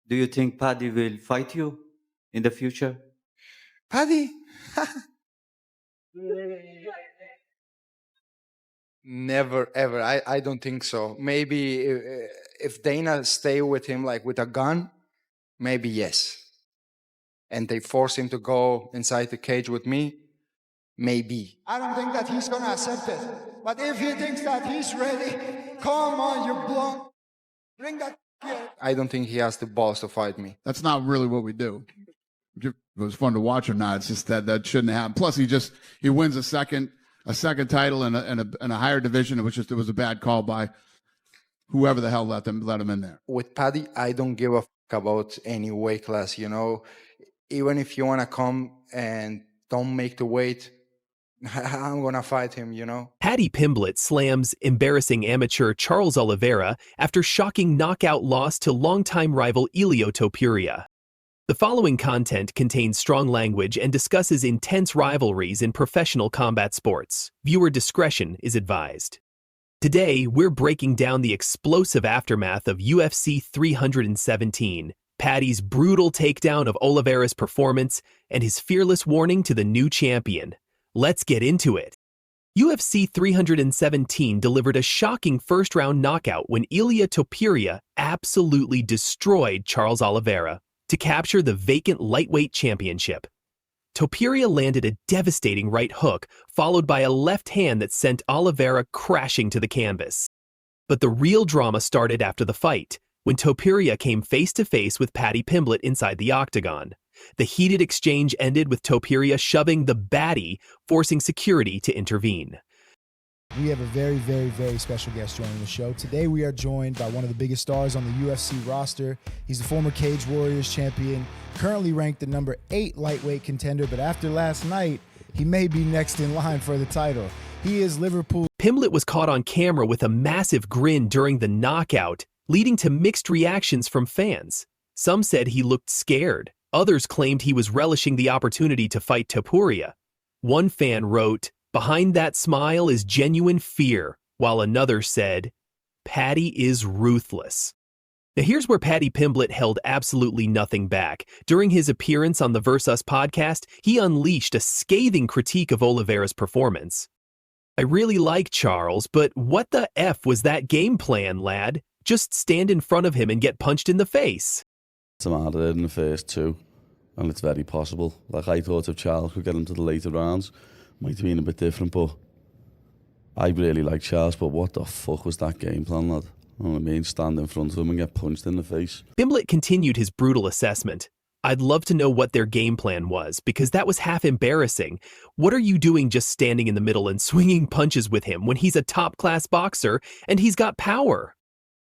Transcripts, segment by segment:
Do you think Paddy will fight you in the future? Paddy? Never ever. I don't think so. Maybe if Dana stay with him like with a gun, maybe yes. And they force him to go inside the cage with me, maybe. I don't think that he's gonna accept it. But if he thinks that he's ready, come on, you blonde. Bring that kid. I don't think he has the balls to fight me. That's not really what we do. If it was fun to watch or not, it's just that shouldn't happen. Plus, he wins a second title in a higher division. It was a bad call by whoever the hell let him in there. With Paddy, I don't give a about any weight class. Even if you want to come and don't make the weight, I'm going to fight him. Paddy Pimblett slams embarrassing amateur Charles Oliveira after shocking knockout loss to longtime rival Ilia Topuria. The following content contains strong language and discusses intense rivalries in professional combat sports. Viewer discretion is advised. Today, we're breaking down the explosive aftermath of UFC 317, Paddy's brutal takedown of Oliveira's performance, and his fearless warning to the new champion. Let's get into it. UFC 317 delivered a shocking first-round knockout when Ilia Topuria absolutely destroyed Charles Oliveira to capture the vacant lightweight championship. Topuria landed a devastating right hook, followed by a left hand that sent Oliveira crashing to the canvas. But the real drama started after the fight, when Topuria came face-to-face with Paddy Pimblett inside the Octagon. The heated exchange ended with Topuria shoving the Baddy, forcing security to intervene. We have a very, very, very special guest joining the show. Today we are joined by one of the biggest stars on the UFC roster. He's the former Cage Warriors champion, currently ranked the number 8 lightweight contender, but after last night, he may be next in line for the title. He is Liverpool. Pimblett was caught on camera with a massive grin during the knockout, leading to mixed reactions from fans. Some said he looked scared. Others claimed he was relishing the opportunity to fight Topuria. One fan wrote, "Behind that smile is genuine fear," while another said, "Paddy is ruthless." Now here's where Paddy Pimblett held absolutely nothing back. During his appearance on the Versus podcast, he unleashed a scathing critique of Oliveira's performance. "I really like Charles, but what the F was that game plan, lad? Just stand in front of him and get punched in the face." I'm out of there in the first 2, and it's very possible. Like, I thought if Charles could get him to the later rounds, might have been a bit different, but I really like Charles, but what the fuck was that game plan, lad? You know what I mean? Stand in front of him and get punched in the face. Pimblett continued his brutal assessment. "I'd love to know what their game plan was, because that was half embarrassing. What are you doing just standing in the middle and swinging punches with him when he's a top-class boxer and he's got power?"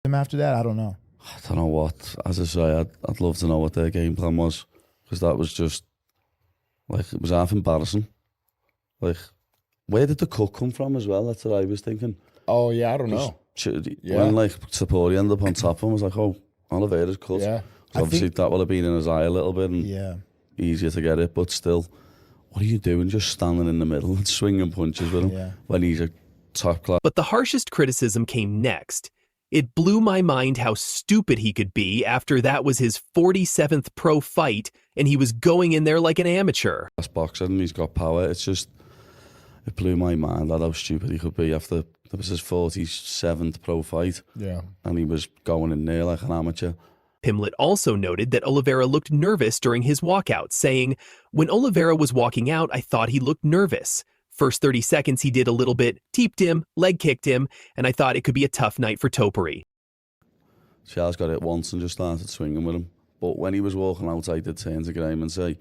After that, I don't know. I don't know what. As I say, I'd love to know what their game plan was, because that was just, like, it was half embarrassing. Like, where did the cut come from as well? That's what I was thinking. Oh, yeah, I don't know. When, like, Topuria ended up on top of him, I was like, oh, Oliveira's cut. Yeah. Obviously, that would have been in his eye a little bit and easier to get it, but still, what are you doing just standing in the middle and swinging punches with him when he's a top class? But the harshest criticism came next. It blew my mind how stupid he could be after that was his 47th pro fight and he was going in there like an amateur. That's boxing, he's got power. It's just, it blew my mind at how stupid he could be after that was his 47th pro fight. Yeah. And he was going in there like an amateur. Pimblett also noted that Oliveira looked nervous during his walkout, saying, "When Oliveira was walking out, I thought he looked nervous. First 30 seconds he did a little bit, teeped him, leg kicked him, and I thought it could be a tough night for Topuria." Charles got it once and just started swinging with him. But when he was walking out, I did turn to Graham and say,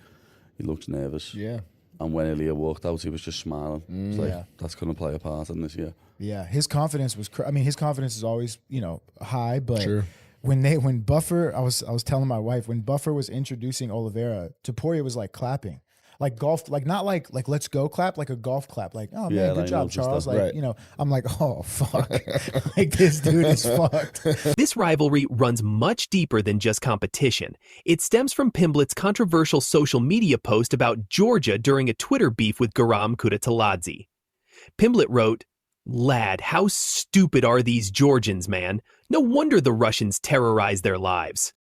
he looks nervous. Yeah. And when Ilia walked out, he was just smiling. It's like, that's going to play a part in this year. Yeah, his confidence was. His confidence is always, high. But Sure. when Buffer, I was telling my wife, when Buffer was introducing Oliveira, Topuria was like clapping, like golf, like not like let's go clap, like a golf clap, like, oh man, good job, Charles. that. Like Right. I'm like, oh fuck, like this dude is fucked. This rivalry runs much deeper than just competition. It stems from Pimblett's controversial social media post about Georgia during a Twitter beef with Garam Kudataladze. Pimblett wrote, "Lad, how stupid are these Georgians, man? No wonder the Russians terrorize their lives."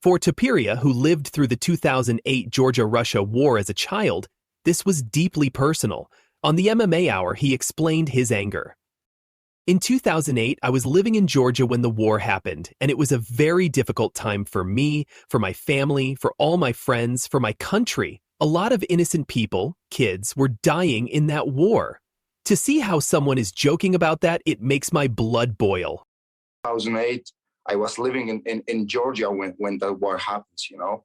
For Topuria, who lived through the 2008 Georgia-Russia war as a child, this was deeply personal. On the MMA Hour, he explained his anger. In 2008, I was living in Georgia when the war happened, and it was a very difficult time for me, for my family, for all my friends, for my country. A lot of innocent people, kids, were dying in that war. To see how someone is joking about that, it makes my blood boil. 2008, I was living in Georgia when the war happens, you know,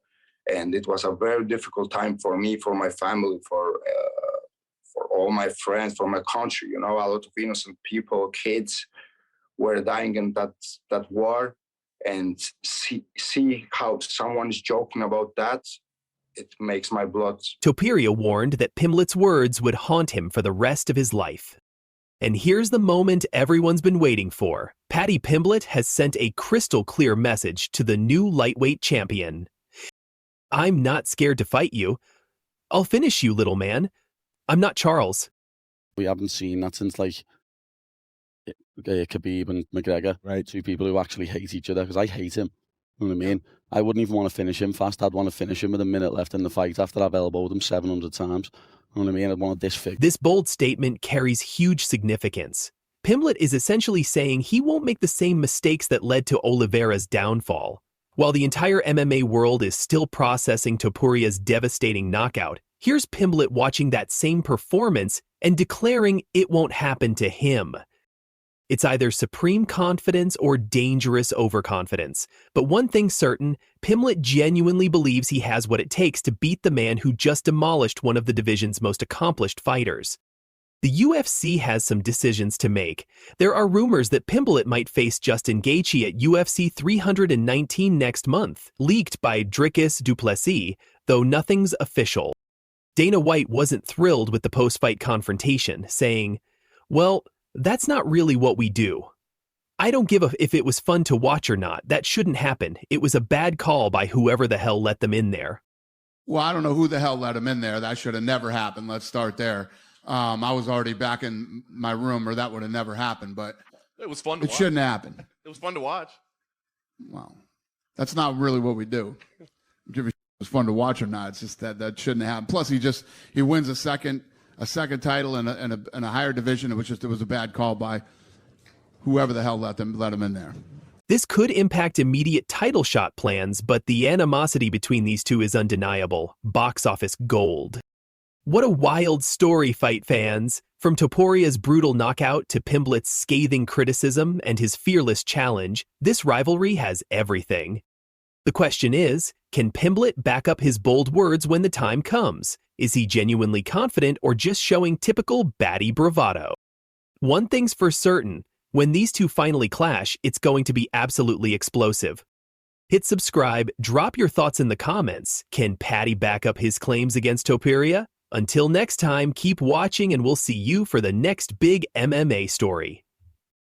and it was a very difficult time for me, for my family, for all my friends, for my country. You know, a lot of innocent people, kids, were dying in that war, and see how someone is joking about that. It makes my blood. Topuria warned that Pimblett's words would haunt him for the rest of his life. And here's the moment everyone's been waiting for. Paddy Pimblett has sent a crystal-clear message to the new lightweight champion. I'm not scared to fight you. I'll finish you, little man. I'm not Charles. We haven't seen that since, like, Khabib and McGregor. Right. Two people who actually hate each other, because I hate him. You know what I mean? I wouldn't even want to finish him fast. I'd want to finish him with a minute left in the fight after I've elbowed him 700 times. You know what I mean? I'd want to disfigure. This bold statement carries huge significance. Pimblett is essentially saying he won't make the same mistakes that led to Oliveira's downfall. While the entire MMA world is still processing Topuria's devastating knockout, here's Pimblett watching that same performance and declaring it won't happen to him. It's either supreme confidence or dangerous overconfidence. But one thing's certain, Pimblett genuinely believes he has what it takes to beat the man who just demolished one of the division's most accomplished fighters. The UFC has some decisions to make. There are rumors that Pimblett might face Justin Gaethje at UFC 319 next month, leaked by Dricus du Plessis, though nothing's official. Dana White wasn't thrilled with the post-fight confrontation, saying, "Well, that's not really what we do. I don't give a if it was fun to watch or not. That shouldn't happen. It was a bad call by whoever the hell let them in there." Well, I don't know who the hell let him in there. That should have never happened. Let's start there. I was already back in my room, or that would have never happened. But It was fun to it watch. shouldn't happen. It was fun to watch. Well, that's not really what we do. Give a shit if it's fun to watch or not. It's just that shouldn't happen. Plus, he wins a second title in a higher division. It was a bad call by whoever the hell let him in there. This could impact immediate title shot plans, but the animosity between these two is undeniable. Box office gold. What a wild story, fight fans! From Topuria's brutal knockout to Pimblett's scathing criticism and his fearless challenge, this rivalry has everything. The question is, can Pimblett back up his bold words when the time comes? Is he genuinely confident or just showing typical Baddy bravado? One thing's for certain, when these two finally clash, it's going to be absolutely explosive. Hit subscribe, drop your thoughts in the comments. Can Paddy back up his claims against Topuria? Until next time, keep watching and we'll see you for the next big MMA story.